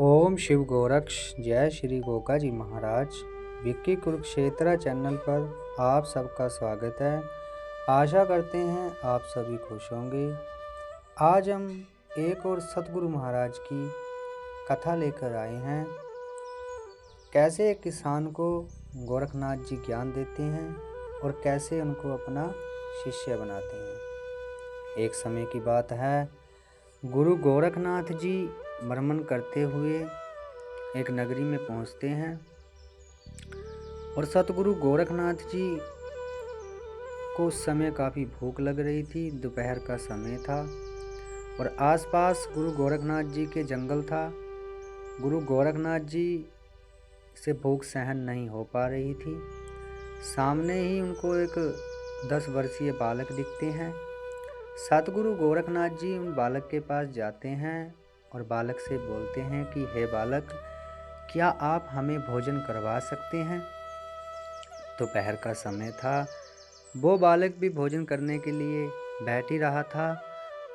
ओम शिव गोरक्ष जय श्री गोका जी महाराज। विक्की कुरुक्षेत्र चैनल पर आप सबका स्वागत है। आशा करते हैं आप सभी खुश होंगे। आज हम एक और सतगुरु महाराज की कथा लेकर आए हैं। कैसे एक किसान को गोरखनाथ जी ज्ञान देते हैं और कैसे उनको अपना शिष्य बनाते हैं। एक समय की बात है, गुरु गोरखनाथ जी भ्रमण करते हुए एक नगरी में पहुंचते हैं और सतगुरु गोरखनाथ जी को उस समय काफ़ी भूख लग रही थी। दोपहर का समय था और आसपास गुरु गोरखनाथ जी के जंगल था। गुरु गोरखनाथ जी से भूख सहन नहीं हो पा रही थी। सामने ही उनको एक 10 वर्षीय बालक दिखते हैं। सतगुरु गोरखनाथ जी उन बालक के पास जाते हैं और बालक से बोलते हैं कि हे बालक, क्या आप हमें भोजन करवा सकते हैं। दोपहर का समय था। वो बालक भी भोजन करने के लिए बैठ ही रहा था।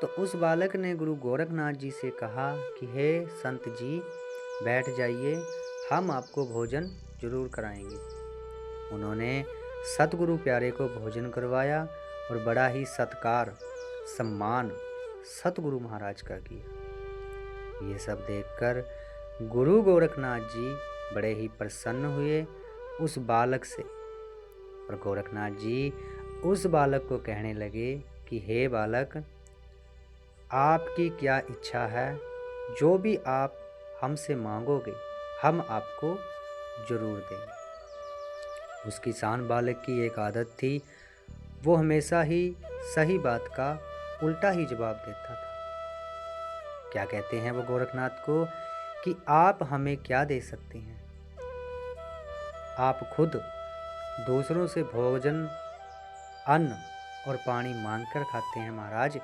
तो उस बालक ने गुरु गोरखनाथ जी से कहा कि हे संत जी, बैठ जाइए, हम आपको भोजन जरूर कराएंगे। उन्होंने सतगुरु प्यारे को भोजन करवाया और बड़ा ही सत्कार सम्मान सतगुरु महाराज का किया। ये सब देखकर गुरु गोरखनाथ जी बड़े ही प्रसन्न हुए उस बालक से और गोरखनाथ जी उस बालक को कहने लगे कि हे बालक, आपकी क्या इच्छा है, जो भी आप हमसे मांगोगे हम आपको जरूर देंगे। उस किसान बालक की एक आदत थी, वो हमेशा ही सही बात का उल्टा ही जवाब देता था। क्या कहते हैं वो गोरखनाथ को कि आप हमें क्या दे सकते हैं। आप खुद दूसरों से भोजन, अन्न और पानी मांगकर खाते हैं महाराज,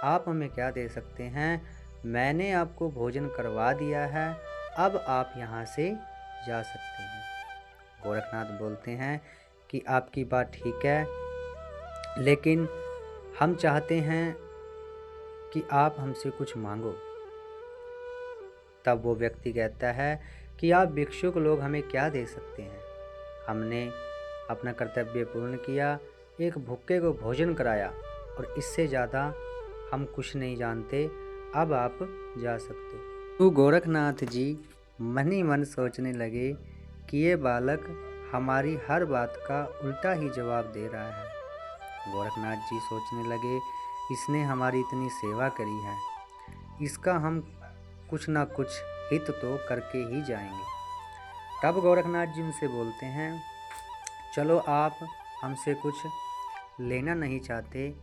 आप हमें क्या दे सकते हैं। मैंने आपको भोजन करवा दिया है, अब आप यहाँ से जा सकते हैं। गोरखनाथ बोलते हैं कि आपकी बात ठीक है, लेकिन हम चाहते हैं कि आप हमसे कुछ मांगो। तब वो व्यक्ति कहता है कि आप भिक्षुक लोग हमें क्या दे सकते हैं। हमने अपना कर्तव्य पूर्ण किया, एक भूखे को भोजन कराया और इससे ज़्यादा हम कुछ नहीं जानते, अब आप जा सकते। तो गोरखनाथ जी मन ही मन सोचने लगे कि ये बालक हमारी हर बात का उल्टा ही जवाब दे रहा है। गोरखनाथ जी सोचने लगे, इसने हमारी इतनी सेवा करी है, इसका हम कुछ ना कुछ हित तो करके ही जाएंगे। तब गोरखनाथ जी उनसे बोलते हैं, चलो आप हमसे कुछ लेना नहीं चाहते,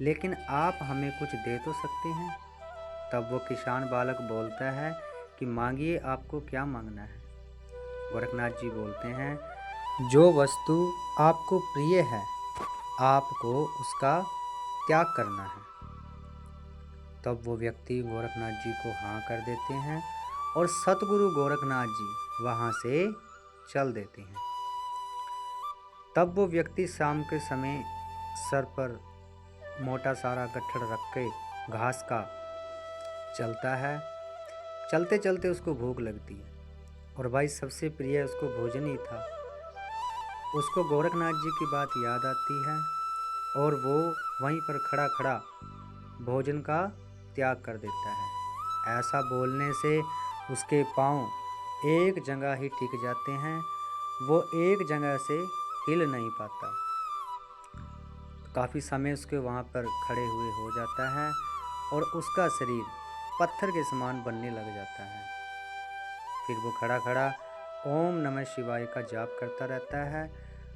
लेकिन आप हमें कुछ दे तो सकते हैं। तब वो किसान बालक बोलता है कि मांगिए, आपको क्या मांगना है। गोरखनाथ जी बोलते हैं, जो वस्तु आपको प्रिय है आपको उसका त्याग करना है। तब वो व्यक्ति गोरखनाथ जी को हाँ कर देते हैं और सतगुरु गोरखनाथ जी वहाँ से चल देते हैं। तब वो व्यक्ति शाम के समय सर पर मोटा सारा गट्ठड़ रख के घास का चलता है। चलते चलते उसको भूख लगती है और भाई सबसे प्रिय उसको भोजन ही था। उसको गोरखनाथ जी की बात याद आती है और वो वहीं पर खड़ा खड़ा भोजन का त्याग कर देता है। ऐसा बोलने से उसके पांव एक जगह ही टिक जाते हैं, वो एक जगह से हिल नहीं पाता। काफ़ी समय उसके वहाँ पर खड़े हुए हो जाता है और उसका शरीर पत्थर के समान बनने लग जाता है। फिर वो खड़ा खड़ा ओम नमः शिवाय का जाप करता रहता है।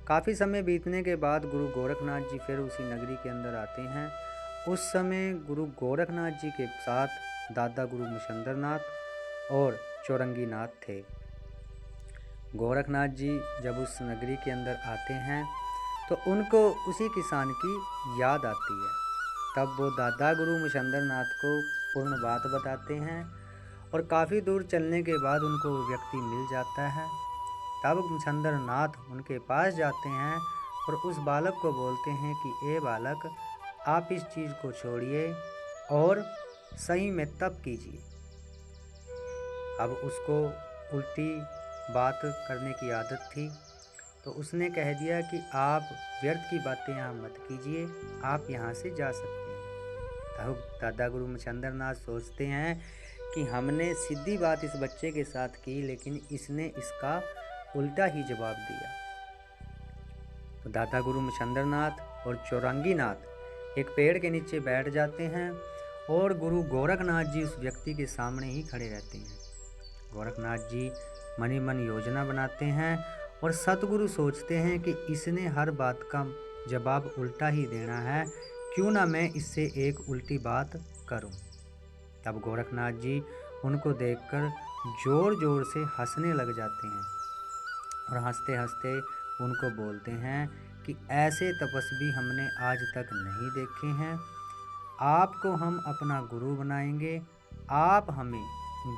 काफ़ी समय बीतने के बाद गुरु गोरखनाथ जी फिर उसी नगरी के अंदर आते हैं। उस समय गुरु गोरखनाथ जी के साथ दादा गुरु मच्छिंद्रनाथ और चौरंगी नाथ थे। गोरखनाथ जी जब उस नगरी के अंदर आते हैं तो उनको उसी किसान की याद आती है। तब वो दादा गुरु मच्छिंद्रनाथ को पूर्ण बात बताते हैं और काफ़ी दूर चलने के बाद उनको वो व्यक्ति मिल जाता है। तब मच्छिंद्रनाथ उनके पास जाते हैं और उस बालक को बोलते हैं कि ए बालक, आप इस चीज़ को छोड़िए और सही में तप कीजिए। अब उसको उल्टी बात करने की आदत थी, तो उसने कह दिया कि आप व्यर्थ की बातें यहाँ मत कीजिए, आप यहाँ से जा सकते हैं। तब दादा गुरु मच्छिंद्र नाथ सोचते हैं कि हमने सीधी बात इस बच्चे के साथ की, लेकिन इसने इसका उल्टा ही जवाब दिया। तो दादा गुरु मच्छिंद्र नाथ और चौरंगी नाथ एक पेड़ के नीचे बैठ जाते हैं और गुरु गोरखनाथ जी उस व्यक्ति के सामने ही खड़े रहते हैं। गोरखनाथ जी मनी मन योजना बनाते हैं और सतगुरु सोचते हैं कि इसने हर बात का जवाब उल्टा ही देना है, क्यों ना मैं इससे एक उल्टी बात करूं। तब गोरखनाथ जी उनको देखकर जोर जोर से हंसने लग जाते हैं और हंसते हंसते उनको बोलते हैं कि ऐसे तपस्वी हमने आज तक नहीं देखे हैं, आपको हम अपना गुरु बनाएंगे, आप हमें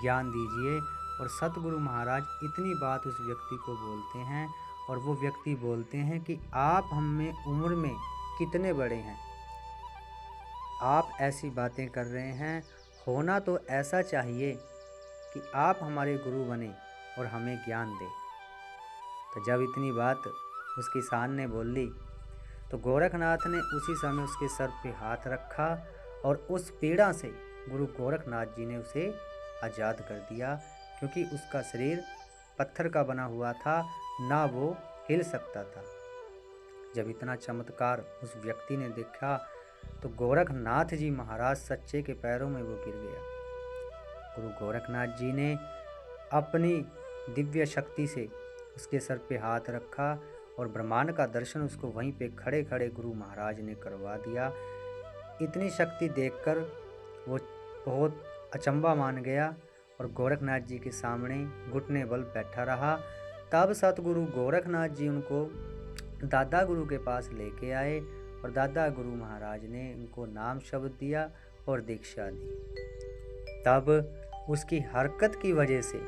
ज्ञान दीजिए। और सतगुरु महाराज इतनी बात उस व्यक्ति को बोलते हैं और वो व्यक्ति बोलते हैं कि आप हम में उम्र में कितने बड़े हैं, आप ऐसी बातें कर रहे हैं, होना तो ऐसा चाहिए कि आप हमारे गुरु बने और हमें ज्ञान दें। तो जब इतनी बात उस किसान ने बोल ली तो गोरखनाथ ने उसी समय उसके सर पे हाथ रखा और उस पीड़ा से गुरु गोरखनाथ जी ने उसे आज़ाद कर दिया, क्योंकि उसका शरीर पत्थर का बना हुआ था, ना वो हिल सकता था। जब इतना चमत्कार उस व्यक्ति ने देखा तो गोरखनाथ जी महाराज सच्चे के पैरों में वो गिर गया। गुरु गोरखनाथ जी ने अपनी दिव्य शक्ति से उसके सर पे हाथ रखा और ब्रह्मांड का दर्शन उसको वहीं पे खड़े खड़े गुरु महाराज ने करवा दिया। इतनी शक्ति देखकर वो बहुत अचंभा मान गया और गोरखनाथ जी के सामने घुटने बल बैठा रहा। तब सतगुरु गोरखनाथ जी उनको दादा गुरु के पास लेके आए और दादा गुरु महाराज ने उनको नाम शब्द दिया और दीक्षा दी। तब उसकी हरकत की वजह से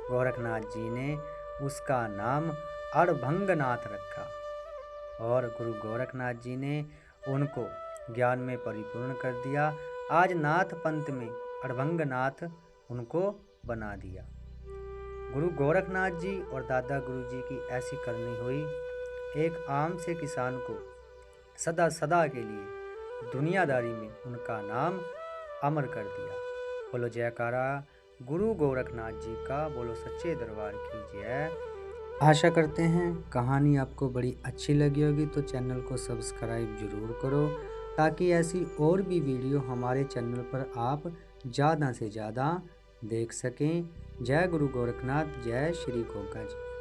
गोरखनाथ जी ने उसका नाम अड़भंगनाथ रखा और गुरु गोरखनाथ जी ने उनको ज्ञान में परिपूर्ण कर दिया। आज नाथ पंथ में अड़भंगनाथ उनको बना दिया। गुरु गोरखनाथ जी और दादा गुरु जी की ऐसी करनी हुई, एक आम से किसान को सदा सदा के लिए दुनियादारी में उनका नाम अमर कर दिया। बोलो जयकारा गुरु गोरखनाथ जी का, बोलो सच्चे दरबार की जय। आशा करते हैं कहानी आपको बड़ी अच्छी लगी होगी, तो चैनल को सब्सक्राइब जरूर करो ताकि ऐसी और भी वीडियो हमारे चैनल पर आप ज़्यादा से ज़्यादा देख सकें। जय गुरु गोरखनाथ, जय श्री गोगा जी।